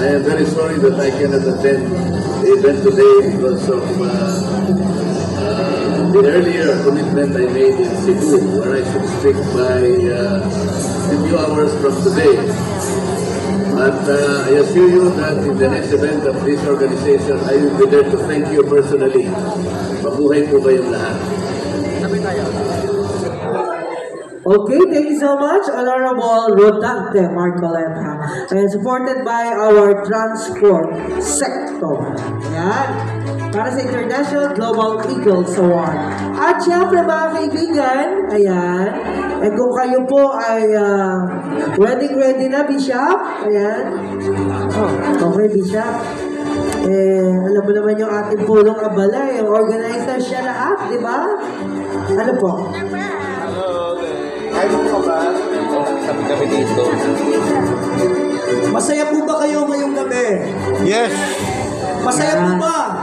I am very sorry that I cannot attend the event today because of the earlier commitment I made in Cebu, where I should speak by a few hours from today. But I assure you that in the next event of this organization, I will be there to thank you personally. Mabuhay po kayong lahat. Okay, thank you so much, Honorable Rodante Marcoleta. And supported by our transport sector. Ayan. Para sa International Global Eagles Award. At syempre mga kaibigan, ayan. And kung kayo po ay ready na, Bishop. Ayan. Oh, okay, Bishop. Alam mo naman yung ating pulong abala, yung organizer siya lahat, di ba? Ano po? Ay, mo ba? Sabi kami dito. Masaya po ba kayo ngayong gabi? Yes! Masaya po ba?